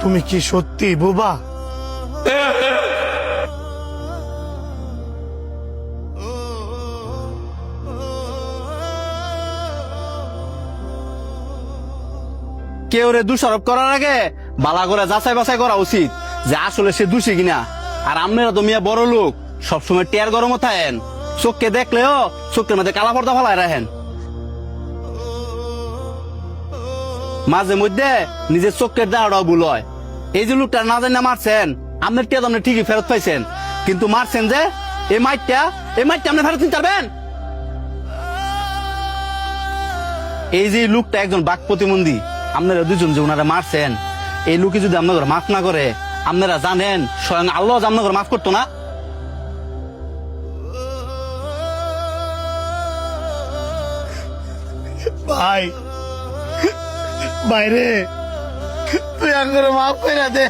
তুমি কি সত্যি বোবা? কেউ রে দোষারোপ করার আগে বালা করে যাচাই বাছাই করা উচিত যে আসলে সে দোষী কিনা। আর আপনারা তো মিয়া বড় লোক, সবসময় টেয়ার গরম থাকেন, চোখকে দেখলেও চোখের মধ্যে কালা পর্দা ফেলায় রাখেন। মাঝে মধ্যে নিজের চোখের দেখাটাও ভুল হয়। এই যে লোকটা না জানি মারছেন, আপনার টিয়া তো আপনি ঠিকই ফেরত পাইছেন, কিন্তু মারছেন যে এই মাইটটা আপনি ফেরত নিতে পারবেন? এই যে লোকটা একজন বাক প্রতিবন্ধী, আপনারা দুজন যে ওনারা মারছেন, এই লোকে যদি আপনাদের মাফ না করে, আপনারা জানেন স্বয়ং আল্লাহ আপনাদের মাফ করতো না? ভাই, বাইরে তুই আঙ্গুর মাফ করে দে।